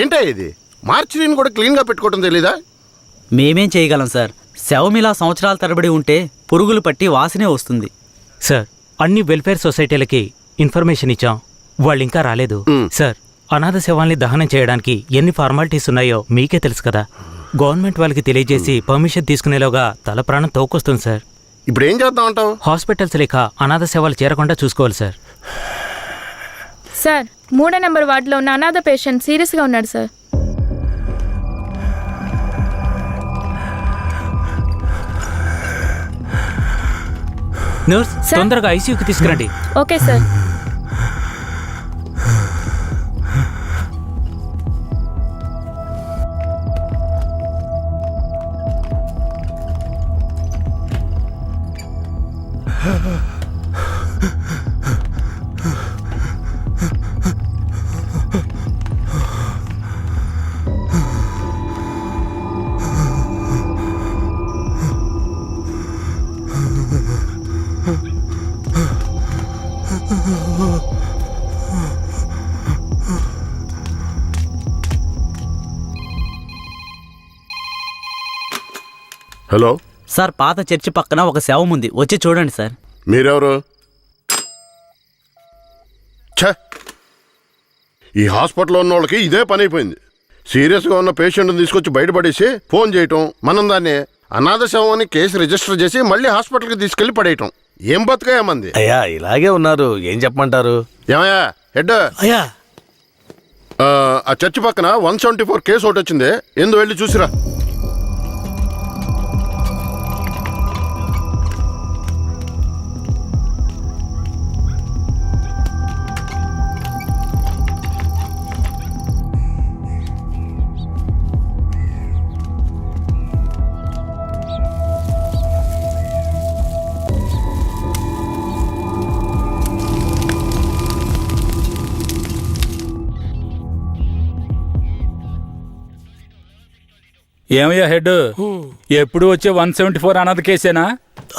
ఏంటా ఇది? మార్చిని కూడా క్లీన్గా పెట్టుకోవడం తెలీదా? మేమేం చేయగలం సార్? శవమిలా సంవత్సరాల తరబడి ఉంటే పురుగులు పట్టి వాసనే వస్తుంది. సార్, అన్ని వెల్ఫేర్ సొసైటీలకి ఇన్ఫర్మేషన్ ఇచ్చాం, వాళ్ళు ఇంకా రాలేదు. సార్, అనాథ శవాల్ని దహనం చేయడానికి ఎన్ని ఫార్మాలిటీస్ ఉన్నాయో మీకే తెలుసు కదా. గవర్నమెంట్ వాళ్ళకి తెలియజేసి పర్మిషన్ తీసుకునేలోగా తల ప్రాణం తోకొస్తుంది సార్. ఇప్పుడు ఏం చేద్దాం అంటావు? హాస్పిటల్స్ లేక అనాథ శవాలు చేరకుండా చూసుకోవాలి సార్. సార్, 3వ నెంబర్ వార్డులో ఉన్న అనాథ పేషెంట్ సీరియస్గా ఉన్నాడు సార్. నర్స్, తొందరగా ఐసీయూకి తీసుకురండి. Okay sir. హలో సార్, పాత చర్చి పక్కన ఒక శవం ఉంది, వచ్చి చూడండి సార్. మీరెవరు? ఈ హాస్పిటల్లో ఉన్న వాళ్ళకి ఇదే పని అయిపోయింది. సీరియస్గా ఉన్న పేషెంట్ని తీసుకొచ్చి బయటపడేసి ఫోన్ చేయటం, మనం దాన్ని అనాథ శవం అని కేసు రిజిస్టర్ చేసి మళ్ళీ హాస్పిటల్కి తీసుకెళ్లి పడేయటం. ఏం బతుకయ్యామంది? అయ్యా, ఇలాగే ఉన్నారు, ఏం చెప్పమంటారు? ఏమయ్యా హెడ్? అయ్యా, ఆ చర్చి పక్కన 174 కేసు ఒకటి వచ్చింది, ఎందు వెళ్ళి చూసిరా. ఏమయ్యా హెడ్, ఎప్పుడు వచ్చే 174 అనాథ కేసేనా?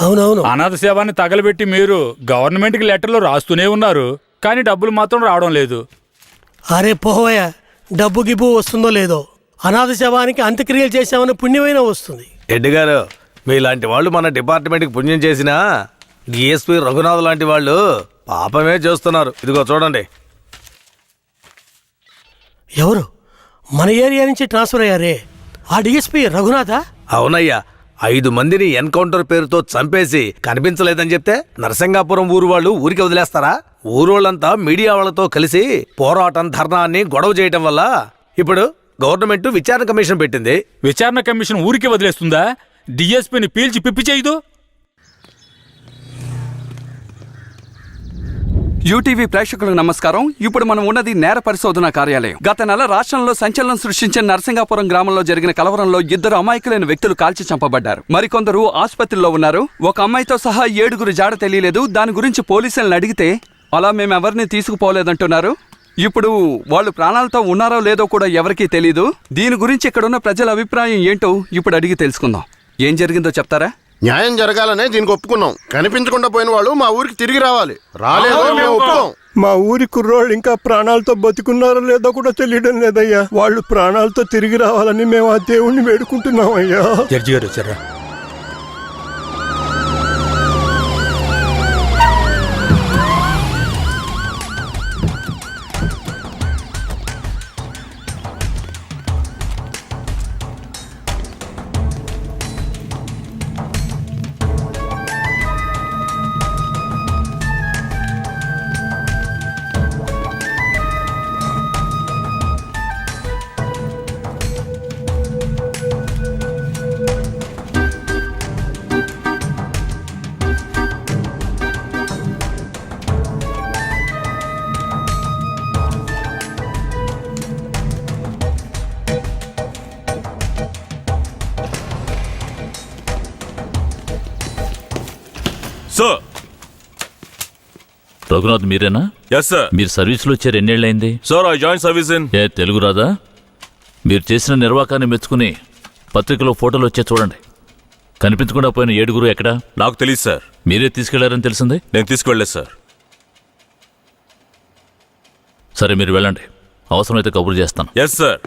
అవునవును. అనాథ సేవాన్ని తగలబెట్టి మీరు గవర్నమెంట్కి లెటర్లు రాస్తూనే ఉన్నారు, కానీ డబ్బులు మాత్రం రావడం లేదు. అరే పోవయ్యా, డబ్బు గిబ్బు వస్తుందో లేదో, అనాథ శవానికి అంత్యక్రియలు చేసామని పుణ్యమైనా వస్తుంది. రెడ్డి గారు, మీలాంటి వాళ్ళు మన డిపార్ట్మెంట్కి పుణ్యం చేసినా డిఎస్పీ రఘునాథ్ లాంటి వాళ్ళు పాపమే చేస్తున్నారు. ఇదిగో చూడండి. ఎవరు మన ఏరియా నుంచి ట్రాన్స్ఫర్ అయ్యారే, ఆ డిఎస్పీ రఘునాథా? అవునయ్యా, 5 మందిని ఎన్కౌంటర్ పేరుతో చంపేసి కనిపించలేదని చెప్తే నరసింగాపురం ఊరు వాళ్ళు ఊరికి వదిలేస్తారా? ఊరోళ్ళంతా మీడియా వాళ్ళతో కలిసి పోరాటం, ధర్నాన్ని గొడవ చేయటం వల్ల ఇప్పుడు గవర్నమెంట్ విచారణ కమిషన్ పెట్టింది. విచారణ కమిషన్ ఊరికి వదిలేస్తుందా? డిఎస్పీని పీల్చి పిప్పి చేయదు. యూటీవీ ప్రేక్షకులకు నమస్కారం. ఇప్పుడు మనం ఉన్నది నేర పరిశోధన కార్యాలయం. గత నెల రాష్ట్రంలో సంచలనం సృష్టించిన నరసింగాపురం గ్రామంలో జరిగిన కలవరంలో 2 అమాయకులైన వ్యక్తులు కాల్చి చంపబడ్డారు. మరికొందరు ఆసుపత్రిలో ఉన్నారు. ఒక అమ్మాయితో సహా 7గురు జాడ తెలియలేదు. దాని గురించి పోలీసులను అడిగితే అలా మేమెవరిని తీసుకుపోలేదంటున్నారు. ఇప్పుడు వాళ్ళు ప్రాణాలతో ఉన్నారో లేదో కూడా ఎవరికీ తెలీదు. దీని గురించి ఇక్కడున్న ప్రజల అభిప్రాయం ఏంటో ఇప్పుడు అడిగి తెలుసుకుందాం. ఏం జరిగిందో చెప్తారా? న్యాయం జరగాలనే దీనికి ఒప్పుకున్నాం. కనిపించకుండా పోయిన వాళ్ళు మా ఊరికి తిరిగి రావాలి. రాలేదో మేము ఒప్పుకోం. మా ఊరి కుర్రోళ్ళు ఇంకా ప్రాణాలతో బతుకున్నారో లేదో కూడా తెలియడం లేదయ్యా. వాళ్ళు ప్రాణాలతో తిరిగి రావాలని మేము ఆ దేవుణ్ణి వేడుకుంటున్నాం అయ్యా. జడ్జి గారు వచ్చారా? సార్. రఘునాథ్ మీరేనా? Yes sir. మీరు సర్వీస్లో వచ్చారు ఎన్నేళ్ళైంది? Sir, I join service in. Telugu రాదా? మీరు చేసిన నిర్వాకాన్ని మెచ్చుకుని పత్రికలో ఫోటోలు వచ్చే చూడండి. కనిపించకుండా పోయిన 7గురు ఎక్కడా? నాకు తెలియదు సార్. మీరే తీసుకెళ్లారని తెలిసింది? నేను తీసుకువెళ్ళలేదు సార్. సరే, మీరు వెళ్ళండి. అవసరమైతే కబురు చేస్తాను. Yes sir.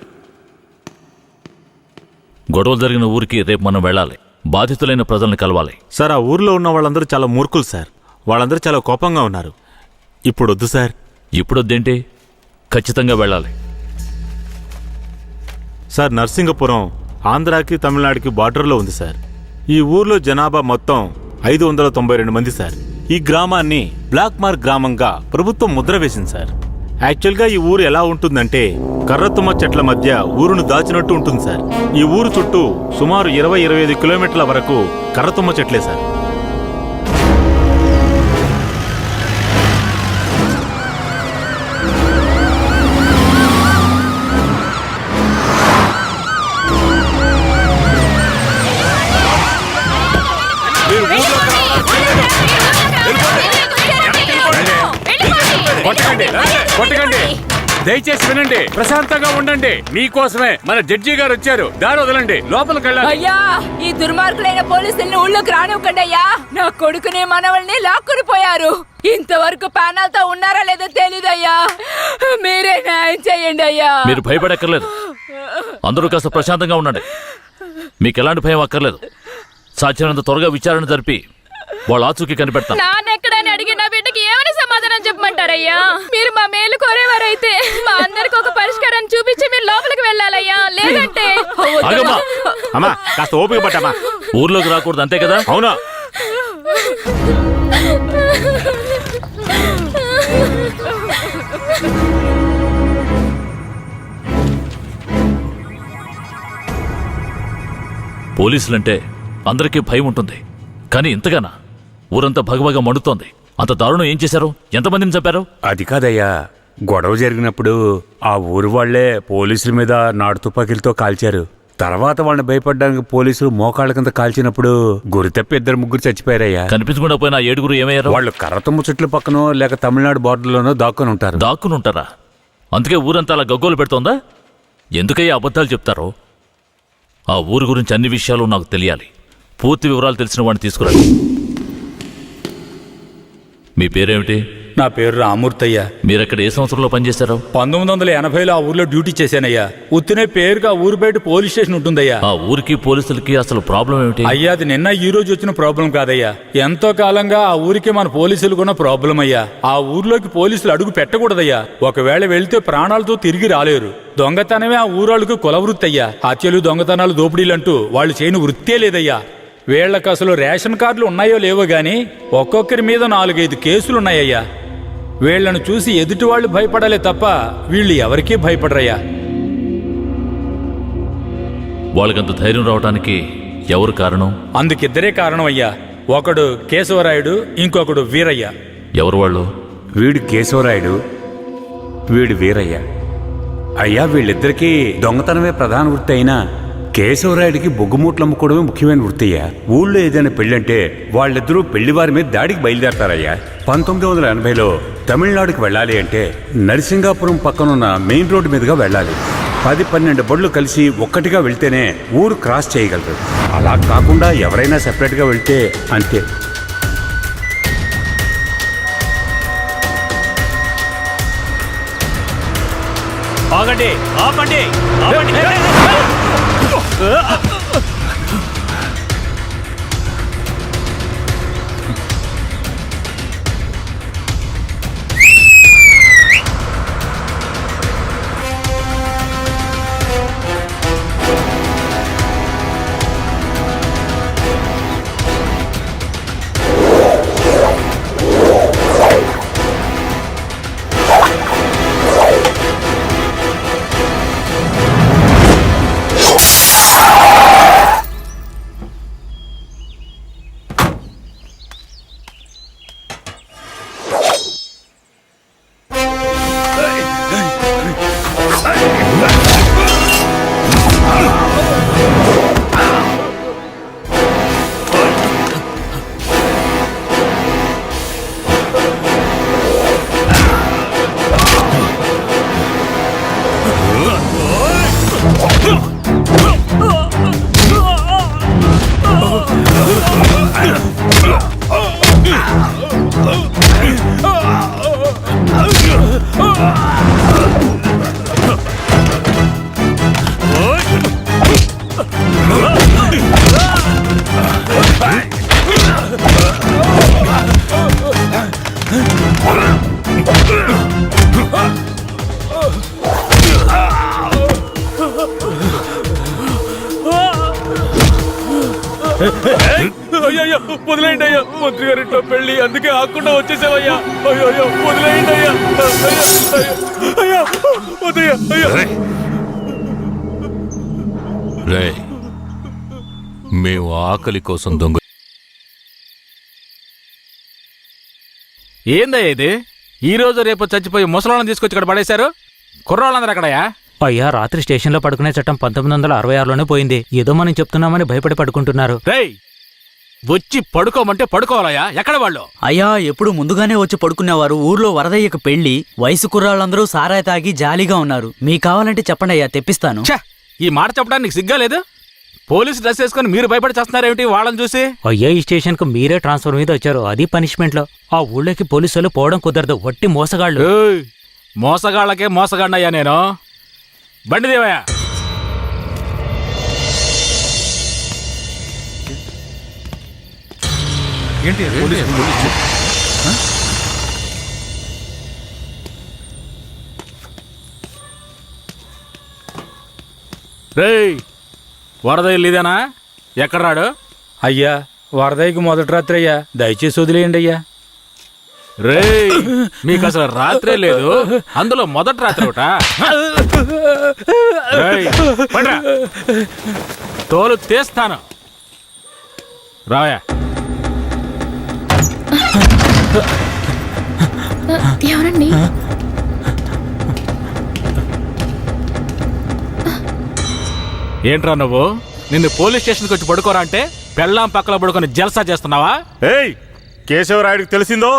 గొడవలు జరిగిన ఊరికి రేపు మనం వెళ్ళాలి. బాధితులైన ప్రజల్ని కలవాలి. సార్, ఆ ఊర్లో ఉన్న వాళ్ళందరూ చాలా మూర్ఖులు సార్. వాళ్ళందరూ చాలా కోపంగా ఉన్నారు. ఇప్పుడొద్దు సార్. ఇప్పుడొద్దేంటి? ఖచ్చితంగా వెళ్ళాలి. సార్, నర్సింగపురం ఆంధ్రాకి తమిళనాడుకి బార్డర్లో ఉంది సార్. ఈ ఊర్లో జనాభా మొత్తం 592 మంది సార్. ఈ గ్రామాన్ని బ్లాక్ మార్క్ గ్రామంగా ప్రభుత్వం ముద్ర వేసింది సార్. యాక్చువల్గా ఈ ఊరు ఎలా ఉంటుందంటే కర్రతుమ్మ చెట్ల మధ్య ఊరును దాచినట్టు ఉంటుంది సార్. ఈ ఊరు చుట్టూ సుమారు 20-25 కిలోమీటర్ల వరకు కర్రతుమ్మ చెట్లే సార్. కొట్టకండి, దయచేసి వినండి, ప్రశాంతంగా ఉండండి. మీకోసమే మన జడ్జి గారు వచ్చారు. దారి వదలండి, లోపలికి వెళ్ళాలి. అయ్యా, ఈ దుర్మార్గులైన పోలీసుల్ని ఊళ్ళోకి రానివ్వకండి అయ్యా. నా కొడుకుని మనవల్ని లాక్కుని పోయారు. ఇంతవరకు ప్యానల్తో ఉన్నారా లేదో తెలీదయ్యా. మీరే న్యాయం చేయండి అయ్యా. మీరు భయపడక్కర్లేదు. అందరూ కాస్త ప్రశాంతంగా ఉండండి. మీకు ఎలాంటి భయం అక్కర్లేదు. సాధ్యమైనంత త్వరగా విచారణ జరిపి వాళ్ళ ఆచూకీ కనిపెడతాం. నాన్నెక్కడని అడిగిన బిడ్డకి ఏమని సమాధానం చెప్పమంటారయ్యా? మీరు మా మేలు కోరేవారైతే మా అందరికి ఒక పరిష్కారం చూపించి మీరు లోపలికి వెళ్ళాలయ్యా. లేదంటే ఆగమ్మా. అమ్మా, కాస్త ఓపిక పట్టమ్మా. ఊర్లోకి రాకూడదు, అంతే కదా? అవునా? పోలీసులంటే అందరికీ భయం ఉంటుంది, కానీ ఇంతగానా? ఊరంతా భగభగ మండుతోంది. అంత దారుణం ఏం చేశారు? ఎంతమందిని చంపారు? అది కాదయ్యా, గొడవ జరిగినప్పుడు ఆ ఊరు వాళ్లే పోలీసుల మీద నాటు తుపాకీలతో కాల్చారు. తర్వాత వాళ్ళని భయపడడానికి పోలీసులు మోకాళ్ళ కింద కాల్చినప్పుడు గురి తప్పి 2-3 చచ్చిపోయారయ్యా. కనిపించకుండా పోయిన 7 ఏమయ్యారు? వాళ్ళు కర్రతుమ్మ చెట్ల పక్కనో లేక తమిళనాడు బార్డర్లోనో దాక్కుని ఉంటారు. దాక్కుని ఉంటారా? అందుకే ఊరంతా అలా గగ్గోలు పెడుతోందా? ఎందుకయ్యా అబద్ధాలు చెప్తారో? ఆ ఊరు గురించి అన్ని విషయాలు నాకు తెలియాలి. పూర్తి వివరాలు తెలిసిన వాడిని తీసుకురండి. మీ పేరేమిటి? నా పేరు రామూర్తయ్యా. మీరక్కడ ఏ సంవత్సరంలో పనిచేశారు? 1980లో ఆ ఊర్లో డ్యూటీ చేశానయ్యా. ఉత్తినే పేరుగా ఊరు బయట పోలీస్ స్టేషన్ ఉంటుందయ్యా. ఆ ఊరికి పోలీసులకి అసలు ప్రాబ్లం ఏమిటి? అయ్యా, అది నిన్న ఈ రోజు వచ్చిన ప్రాబ్లం కాదయ్యా. ఎంతో కాలంగా ఆ ఊరికి మన పోలీసులు కూడా ప్రాబ్లం అయ్యా. ఆ ఊర్లోకి పోలీసులు అడుగు పెట్టకూడదయ్యా. ఒకవేళ వెళ్తే ప్రాణాలతో తిరిగి రాలేరు. దొంగతనమే ఆ ఊరాళ్ళకు కులవృత్తి అయ్యా. హత్యలు, దొంగతనాలు, దోపిడీలంటూ వాళ్ళు చేయని వృత్తే లేదయ్యా. వీళ్లకు అసలు రేషన్ కార్డులు ఉన్నాయో లేవో గాని ఒక్కొక్కరి మీద 4-5 కేసులున్నాయ్యా. వీళ్లను చూసి ఎదుటి వాళ్ళు భయపడాలే తప్ప వీళ్ళు ఎవరికీ భయపడరయ్యా. వాళ్ళకంత ధైర్యం రావడానికి ఎవరు కారణం? అందుకిద్దరే కారణం అయ్యా. ఒకడు కేశవరాయుడు, ఇంకొకడు వీరయ్య. ఎవరు వాళ్ళు? వీడు కేశవరాయుడు, వీడు వీరయ్య. అయ్యా, వీళ్ళిద్దరికీ దొంగతనమే ప్రధాన వృత్తి అయినా కేశవరాయుడికి బొగ్గుమూట్లు అమ్ముకోవడమే ముఖ్యమైన వృత్తియ్యా. ఊళ్ళో ఏదైనా పెళ్ళంటే వాళ్ళిద్దరూ పెళ్లివారి మీద దాడికి బయలుదేరతారయ్యా. 1980లో తమిళనాడుకి వెళ్ళాలి అంటే నరసింగాపురం పక్కనున్న మెయిన్ రోడ్డు మీదుగా వెళ్ళాలి. 10-12 బళ్ళు కలిసి ఒక్కటిగా వెళ్తేనే ఊరు క్రాస్ చేయగలరు. అలా కాకుండా ఎవరైనా సెపరేట్గా వెళ్తే అంతే. ఆగండి, ఆపండి, ఆపండి. అయ్యో వదిలేయండి అయ్యా, మంత్రి గారింట్లో పెళ్లి, అందుకే ఆకుండా వచ్చేసావయ్యా. అయ్యో వదిలేయండి అయ్యా, అయ్యా వద్దయ్యా, అయ్యా. రే, మేము ఆకలి కోసం దొంగ. ఏందయ్యా ఇది? ఈ రోజు రేపు చచ్చిపోయి ముసలాళ్ళని తీసుకొచ్చి ఇక్కడ పడేశారు. కుర్రాళ్ళందరూ ఎక్కడయ్యా? అయ్యా, రాత్రి స్టేషన్లో పడుకునే చట్టం 1966లోనే పోయింది. ఏదో మనం చెప్తున్నామని భయపడి పడుకుంటున్నారు. రేయ్, వచ్చి పడుకోమంటే పడుకోవాలయ్యా. ఎక్కడ వాళ్ళు? అయ్యా, ఎప్పుడు ముందుగానే వచ్చి పడుకునేవారు. ఊర్లో వరదయ్యకు పెళ్లి, వయసు కుర్రాళ్ళందరూ సారాయి తాగి జాలీగా ఉన్నారు. మీకు కావాలంటే చెప్పండి అయ్యా, తెప్పిస్తాను. ఛే, ఈ మాట చెప్పడానికి సిగ్గా లేదు? పోలీసు డ్రెస్ వేసుకుని మీరు భయపడి చేస్తున్నారేమిటి వాళ్ళని చూసి? అయ్యా, ఈ స్టేషన్కు మీరే ట్రాన్స్ఫర్ మీద వచ్చారు, అది పనిష్మెంట్లో. ఆ ఊళ్ళోకి పోలీసులు పోవడం కుదరదు, వట్టి మోసగాళ్ళు. ఏయ్, మోసగాళ్ళకే మోసగాడినయ్యా నేను. బండి దేవయ్యా. రేయ్, వరదయ్య లేదేనా? ఎక్కడ రాడు? అయ్యా, వరదయ్యకు మొదటి రాత్రి అయ్యా, దయచేసి వదిలేయండి అయ్యా. రేయ్, మీకు అసలు రాత్రే లేదు, అందులో మొదటి రాత్రి ఒకట. తోలు తీస్తాను, రాయా. ఎవరండి? ఏంట్రా నువ్వు? నిన్ను పోలీస్ స్టేషన్కి వచ్చి పడుకోరా అంటే పెళ్ళాం పక్కలో పడుకొని జల్సా చేస్తున్నావా? ఏయ్, కేశవరాయుడికి తెలిసిందో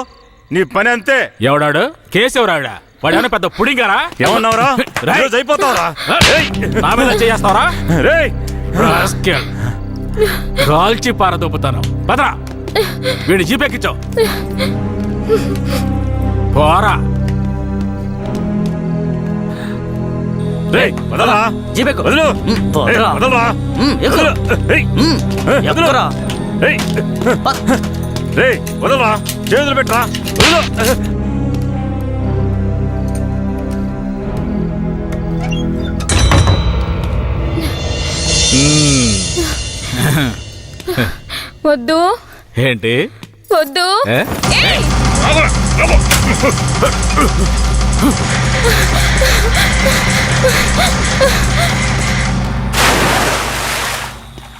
నీ పని అంతే. ఎవడాడు? కేశవరాయుడా? వాడేమన్నా పెద్ద పుడింగారా? ఏమన్నావురా? అయిపోతావురా? నా మీద చేస్తావరా? రేయ్, రాల్చి పారదొప్పుతాను. పదరా, వీడిని జీపెక్కించావు. పోరా. రేయ్, వదలరా. జీపెక్కు. వదలు. పోరా. ఏయ్, వదలరా. ఎక్కు. ఏయ్, ఎక్కురా. ఏయ్, రేయ్, వదలరా. చేతులు పెట్టరా. వదలు. వద్దు. ఏంటి? వద్దు. ఏయ్!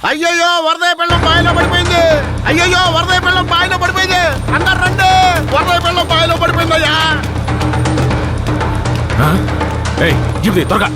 అయ్యయ్యో, వరదయ్య పెళ్ళం బావిలో పడిపోయింది. అయ్యయ్యో, వరదయ్య పెళ్ళం బావిలో పడిపోయింది. అందరు రండి, వరదయ్య పెళ్ళం బావిలో పడిపోయిందయ్యా. జీప్ త్వరగా.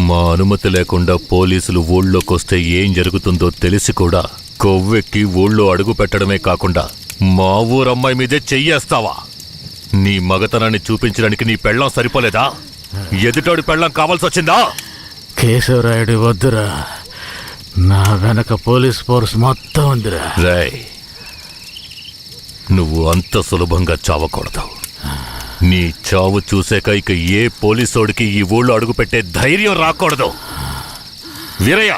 మా అనుమతి లేకుండా పోలీసులు ఊళ్ళోకొస్తే ఏం జరుగుతుందో తెలిసి కూడా కొవ్వెక్కి ఊళ్ళో అడుగు పెట్టడమే కాకుండా మా ఊరమ్మాయి మీదే చెయ్యేస్తావా? నీ మగతనాన్ని చూపించడానికి నీ పెళ్ళం సరిపోలేదా? ఎదుటోడి పెళ్ళం కావాల్సొచ్చిందా? కేశవరాయుడు వద్దురా, నా వెనక పోలీస్ ఫోర్స్ మొత్తం ఉందిరా. రాయ్, నువ్వు అంత సులభంగా చావకూడదు. నీ చావు చూసాక ఇక ఏ పోలీసోడికి ఈ ఊళ్ళో అడుగుపెట్టే ధైర్యం రాకూడదు. వీరయ్య,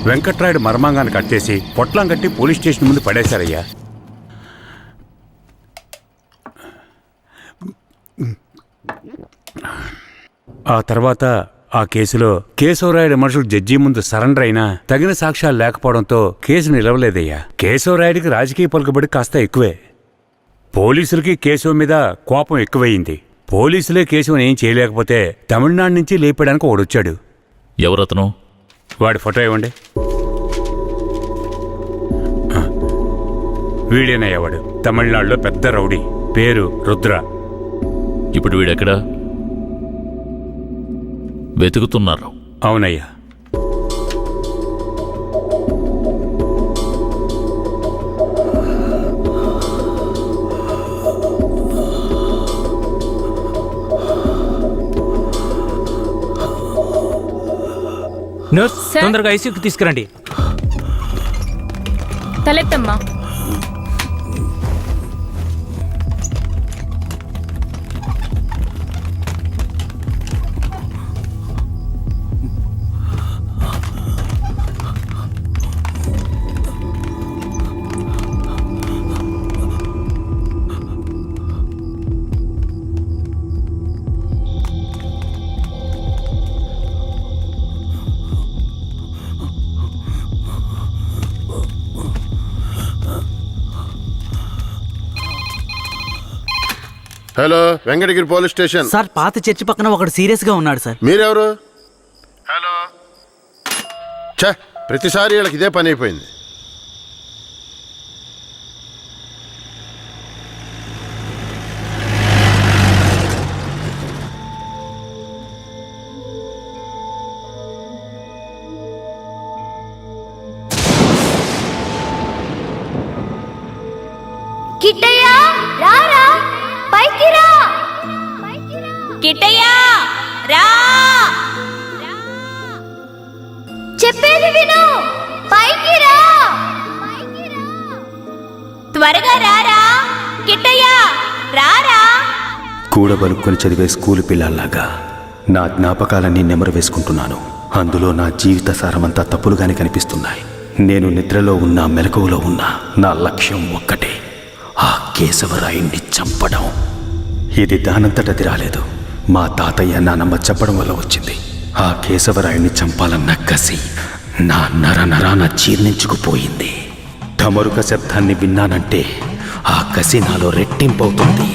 వెంకట్రాయుడు మర్మాంగాన్ని కట్టేసి పొట్లం కట్టి పోలీస్ స్టేషన్ ముందు పడేశారయ్యా. ఆ తర్వాత ఆ కేసులో కేశవరాయుడు మనుషులు జడ్జి ముందు సరెండర్ అయినా తగిన సాక్ష్యాలు లేకపోవడంతో కేసు నిలవలేదయ్యా. కేశవరాయుడికి రాజకీయ పలుకుబడి కాస్త ఎక్కువే. పోలీసులకి కేశవ మీద కోపం ఎక్కువయింది. పోలీసులే కేశవని ఏం చేయలేకపోతే తమిళనాడు నుంచి లేపడానికి ఒకడొచ్చాడు. ఎవరతను? వాడి ఫోటో ఇవ్వండి. వీడేనయ్యా వాడు. తమిళనాడులో పెద్ద రౌడీ, పేరు రుద్ర. ఇప్పుడు వీడెక్కడా? వెతుకుతున్నారు. అవునయ్యా. నర్స్, తొందరగా ఐసీయూకి తీసుకురండి. తలెత్తమ్మా. Hello, Venkatagiri police station. Sir, పాత చర్చి పక్కన ఒకడు సీరియస్ గా ఉన్నాడు సార్. మీరెవరు? హలో. ఛ, ప్రతిసారి వీళ్ళకి ఇదే పని అయిపోయింది. కిట్టయ్యా, రారా, పైకి రా. కిట్టయ్యా, రా. చెప్పేది విను, పైకి రా. త్వరగా రారా. కిట్టయ్యా, రారా. కూడబలుక్కొని చదివే స్కూలు పిల్లల్లాగా నా జ్ఞాపకాలన్నీ నెమరు వేసుకుంటున్నాను. అందులో నా జీవిత సారమంతా తప్పులుగానే కనిపిస్తున్నాయి. నేను నిద్రలో ఉన్నా, మెలకువలో ఉన్నా, నా లక్ష్యం ఒక్కటే, ఆ కేశవరాయుణ్ణి చంపడం. ఇది దానంతటది రాలేదు. మా తాతయ్య నానమ్మ చెప్పడం వల్ల వచ్చింది. ఆ కేశవరాయుణ్ణి చంపాలన్న కసి నా నరనరాన జీర్ణించుకుపోయింది. ఢమరుక శబ్దాన్ని విన్నానంటే ఆ కసి నాలో రెట్టింపవుతుంది.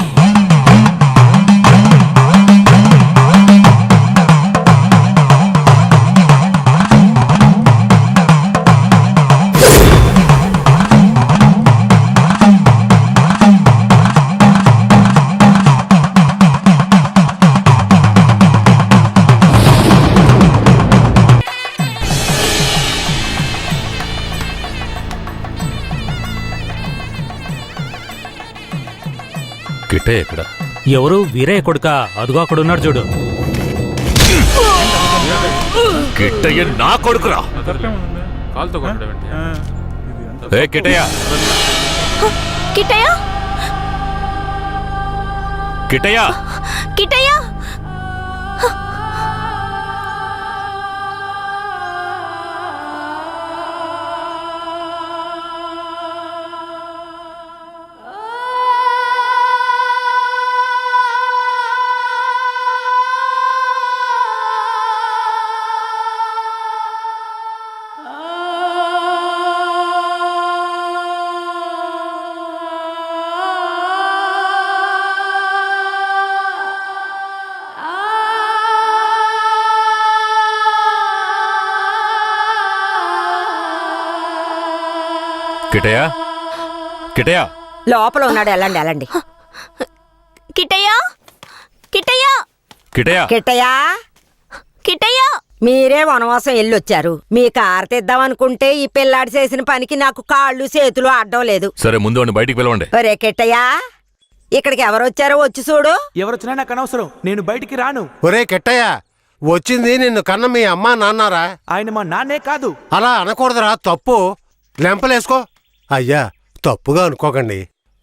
కిట్టయ్య ఎక్కడ? ఎవరు? వీరయ్య కొడుక? అదుగో అక్కడున్నాడు చూడు. కిట్టయ్య నా కొడుకురా. ఏ కిట్టయ్య, కిట్టయ్యా, కిట్టయ్య, కిట్టయ్యా. కిటయా కిటయా లోపల ఉన్నాడు, వెళ్ళండి వెళ్ళండి. కిట్టయ్యా కిట్టయ్యా కిటయా కిట్టయ్యా కిట్టయ్యా మీరే వనవాసం వెళ్ళొచ్చారు. మీ కారు తెద్దామనుకుంటే ఈ పిల్లాడి చేసిన పనికి నాకు కాళ్ళు చేతులు అడ్డం లేదు. సరే ముందు వాడిని బయటికి పిలవండి. ఒరే కిట్టయ్యా, ఇక్కడికి ఎవరు వచ్చారో వచ్చి చూడు. ఎవరొచ్చినా నాకు అనవసరం, నేను బయటికి రాను. ఒరే కెట్టయ్య, వచ్చింది నిన్ను కన్న మీ అమ్మా నాన్నారా? ఆయన మా నాన్నే కాదు. అలా అనకూడదురా, తప్పు. లెంపలేసుకో. అయ్యా, తప్పుగా అనుకోకండి.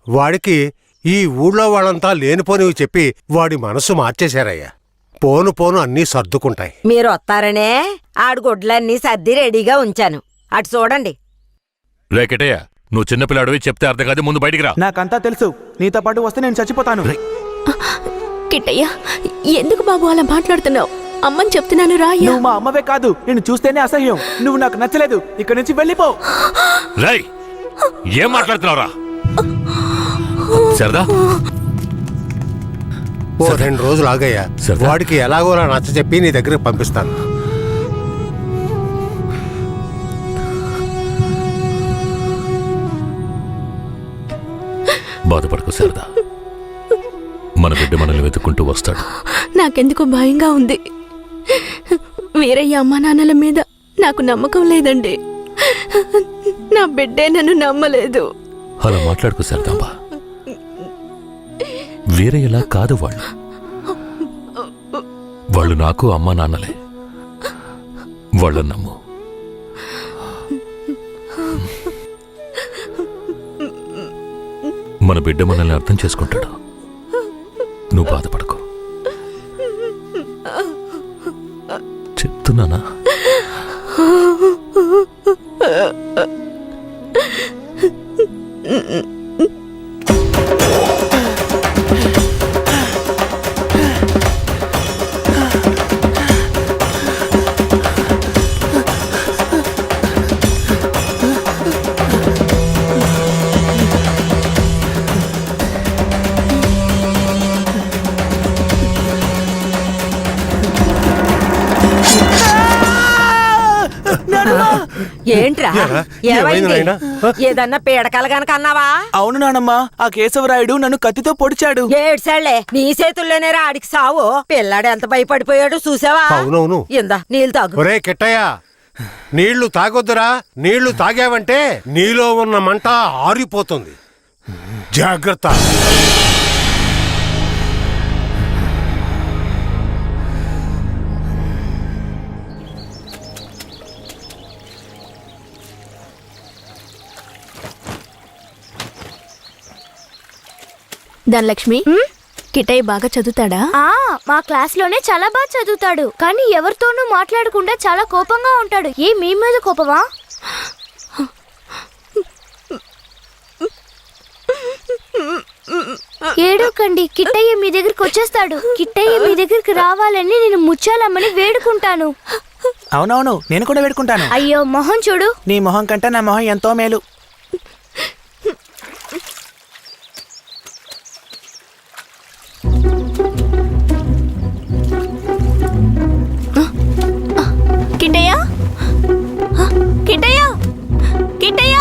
వాడికి ఈ ఊళ్ళో వాళ్ళంతా లేనిపోనివి చెప్పి వాడి మనసు మార్చేశారయ్యా. పోను పోను అన్నీ సర్దుకుంటాయి. మీరు వస్తారనే ఆడు గుడ్లన్నీ సర్ది రెడీగా ఉంచాను. అటు చూడండి. రే కిటయా, నువ్వు చిన్నపిల్లాడివి, చెప్తే అర్థం కాదు, ముందు బయటికి రా. నాకంతా తెలుసు, నీతో పాటు వస్తే నేను చచ్చిపోతాను. కిట్టయ్యా ఎందుకు బాబు అలా మాట్లాడుతున్నావు? అమ్మని చెప్తున్నాను రా. నువ్వు మా అమ్మవే కాదు, నేను చూస్తేనే అసహ్యం. నువ్వు నాకు నచ్చలేదు, ఇక్కడి నుంచి వెళ్ళిపో. రేయ్, ఏం మాట్లాడుతున్నావురా? సరదా ఓ 2 రోజులు ఆగయ్యా. వాడికి ఎలాగోలా నచ్చ చెప్పి నీ దగ్గరికి పంపిస్తాను. బాధపడకు సరదా, మన బిడ్డ మనల్ని వెతుక్కుంటూ వస్తాడు. నాకెందుకు భయంగా ఉంది. వీరయ్య అమ్మా నాన్నల మీద నాకు నమ్మకం లేదండి. నా బిడ్డే నన్ను నమ్మలేదు. అలా మాట్లాడుకో సరదాంబా, వేరే ఎలా కాదు. వాళ్ళు నాకు అమ్మా నాన్నలే, వాళ్ళని నమ్ము. మన బిడ్డ మనల్ని అర్థం చేసుకుంటాడు, నువ్వు బాధపడకు. చెప్తున్నానా? ఏంట్రా ఏమైంది? ఏదన్నా పీడకలు గనక అన్నావా? అవును నానమ్మా, ఆ కేశవరాయుడు నన్ను కత్తితో పొడిచాడు. ఏడ్సాళ్లే, నీ చేతుల్లోనే ఆడికి సావు. పిల్లాడు ఎంత భయపడిపోయాడు చూసావా? అవునవును. ఇందా నీళ్ళు తాగు. ఒరే కిట్టయ్య, నీళ్లు తాగొద్దురా. నీళ్లు తాగావంటే నీలో ఉన్న మంట ఆరిపోతుంది. జాగ్రత్త. ధనలక్ష్మి, కిట్టయ్య బాగా చదువుతాడా? మా క్లాస్ లోనే చాలా బాగా చదువుతాడు, కానీ ఎవరితోనూ మాట్లాడకుండా చాలా కోపంగా ఉంటాడు. మీ మీద కోపమా? ఏడోకండి, కిట్టయ్య మీ దగ్గరికి వచ్చేస్తాడు. కిట్టయ్య మీ దగ్గరికి రావాలని నేను ముచ్చాలమ్మని వేడుకుంటాను. అవునవును, నేను కూడా వేడుకుంటాను. అయ్యో మొహం చూడు. నీ మొహం కంటే నా మొహం ఎంతో మేలు. కిట్టయ్య కిట్టయ్య కిట్టయ్య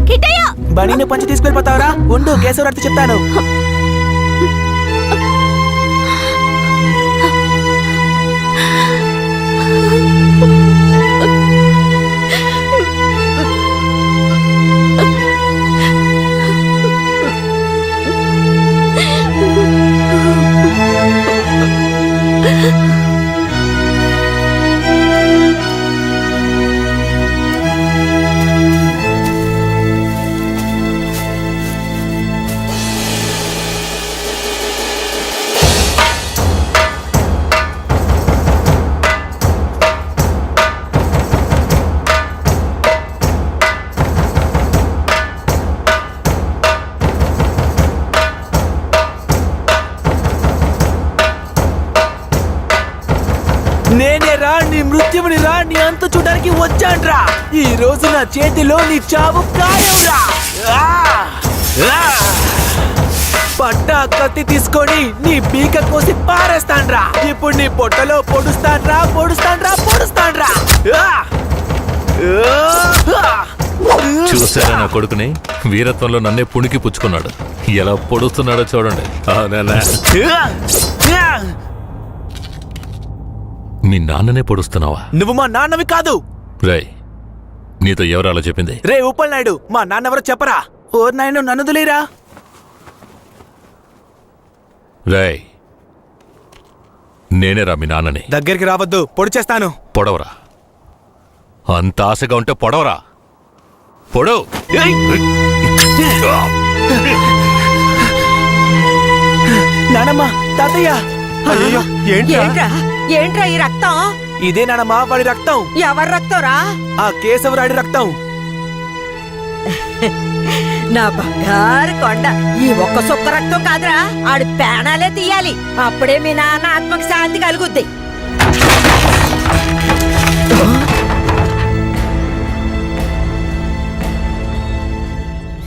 కిట్టయ్య బనీని పంచి తీసుకెళ్ళిపోతావరా? ఉండు, కేశవరాయుడు చెప్తాను. నేనే రా, నీ మృత్యువుని రా, నీ అంతు చూడడానికి వచ్చాన్రా. ఈ రోజు నా చేతిలో నీ చావు ఖాయంరా. పట్టా కత్తి తీసుకొని నీ పీక కోసి పారేస్తాన్రా. ఇప్పుడు నీ పొట్టలో పొడుస్తాన్రా, పొడుస్తాన్రా, పొడుస్తాన్రా. చూసారా నా కొడుకుని? వీరత్వంలో నన్నే పుణికి పుచ్చుకున్నాడు. ఎలా పొడుస్తున్నాడో చూడండి. మీ నాన్ననే పొడుస్తున్నావా? నువ్వు మా నాన్నవి కాదు. రేయ్, నీతో ఎవరు అలా చెప్పింది? రే ఉప్పల్ నాయుడు, మా నాన్నెవరో చెప్పరా? ఓ నాయన నన్ను దులేరా. రేయ్, నేనేరా మీ నాన్నని. దగ్గరికి రావద్దు, పొడి చేస్తాను. పొడవరా. అంత ఆశగా ఉంటే పొడవరా. పొడవు. నానమ్మ, తాతయ్య. అయ్యో, ఏంట్రా? ఏంట్రా ఈ రక్తం? ఇదే నానమ్మ వాడి రక్తం. ఎవరి రక్తంరా? ఆ కేశవరాడి రక్తం. నా బంగారు కొండ, ఈ ఒక్క సుక్క రక్తం కాదురా, ఆడి పేనాలే తీయాలి. అప్పుడే మీ నాన్న ఆత్మకు శాంతి కలుగుద్ది.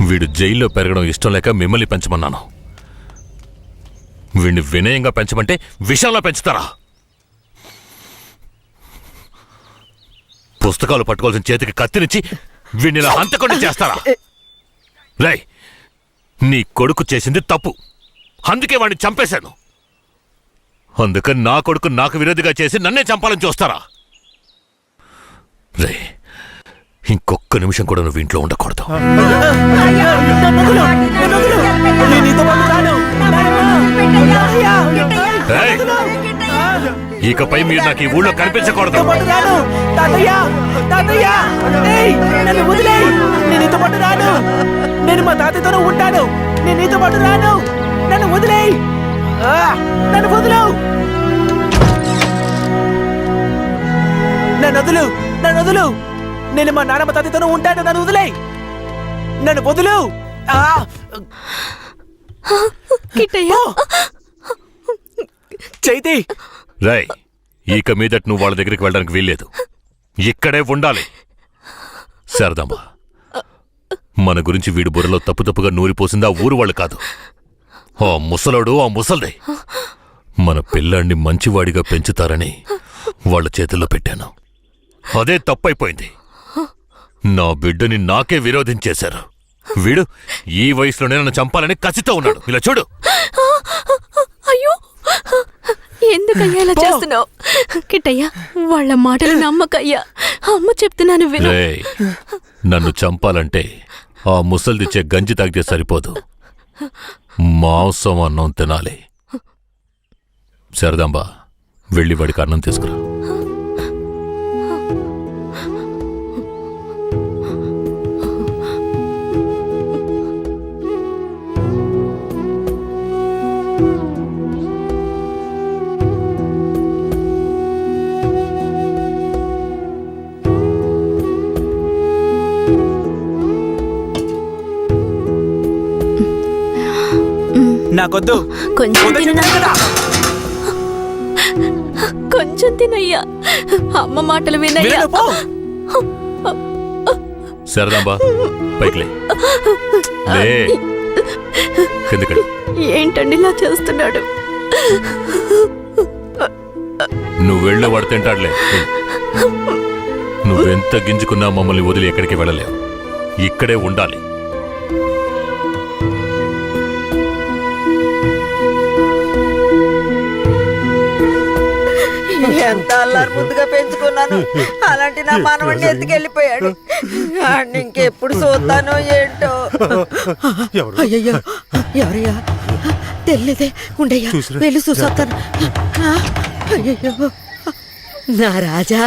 వీడు జైల్లో పెరగడం ఇష్టం లేక మిమ్మల్ని పెంచమన్నాను. వీడిని వినయంగా పెంచమంటే విషంలో పెంచుతారా? పుస్తకాలు పట్టుకోవాల్సిన చేతికి కత్తినిచ్చి వీడిని ఇలా హంతకుండా చేస్తారా? రేయ్, నీ కొడుకు చేసింది తప్పు, అందుకే వాడిని చంపేశాను. అందుకని నా కొడుకు నాకు విరోధిగా చేసి నన్నే చంపాలని చూస్తారా? రే, ఇంకొక్క నిమిషం కూడా నువ్వు ఇంట్లో ఉండకూడదు. రేయ్, ఇకపై మీరు నాకు ఈ ఊళ్ళో కనిపించకూడదు. నేను మా తాతయ్యతోనే ఉంటాను. నేను నీతో పాటు రాను. నన్ను వదిలేయ్. నన్ను వదులు. నన్ను వదులు. నన్ను వదులు. నేను మా నాన్నమ్మ తాతయ్యతోనే ఉంటాను. నన్ను వదిలేయ్. నన్ను వదులు. చైతి. రేయ్, ఇక మీదట నువ్వు వాళ్ళ దగ్గరికి వెళ్ళడానికి వీల్లేదు. ఇక్కడే ఉండాలి. శారదమ్మ, మన గురించి వీడి బుర్రలో తప్పుగా నూరిపోసింది ఆ ఊరు వాళ్ళు కాదు, ఆ ముసలోడు, ఆ ముసల్దే. మన పిల్లాన్ని మంచివాడిగా పెంచుతారని వాళ్ళ చేతుల్లో పెట్టాను. అదే తప్పైపోయింది. నా బిడ్డని నాకే విరోధించేశారు. వీడు ఈ వయసులోనే నన్ను చంపాలని కసితో ఉన్నాడు. ఇలా చూడు. అయ్యో, ఎందుకయ్యా ఇలా చేస్తున్నావు? కిట్టయ్యా, వాళ్ళ మాటలు నమ్మకయ్యా. అమ్మ చెప్తున్నాను విను. రేయ్, నన్ను చంపాలంటే ఆ ముసల్దిచ్చే గంజి తాగితే సరిపోదు, మాంసం అన్నం తినాలి. శారదాంబ, వెళ్ళి వాడికి అన్నం తీసుకురా. నాకొద్దు. కొంచెం తినయ్యా. అమ్మ మాటలు వినయ్యా. శారదాంబ, పైకి లే. కిందకి. ఏంటండి ఇలా చేస్తున్నాడు? నువ్వు వెళ్ళే వాడు తింటాడులే. నువ్వెంత గింజుకున్నా మమ్మల్ని వదిలి ఎక్కడికి వెళ్ళలేవు. ఇక్కడే ఉండాలి. ఎంత అల్లారు ముద్దుగా పెంచుకున్నాను, అలాంటి నా మనవడిని ఎత్తుకెళ్ళిపోయాడు. ఇంకెప్పుడు చూస్తానో ఏంటో. అయ్యయ్యో, ఎవరయ్యా? తెలియదే. ఉండయ్యా, వెళ్ళి చూసొస్తాను. అయ్యయ్యో, నా రాజా.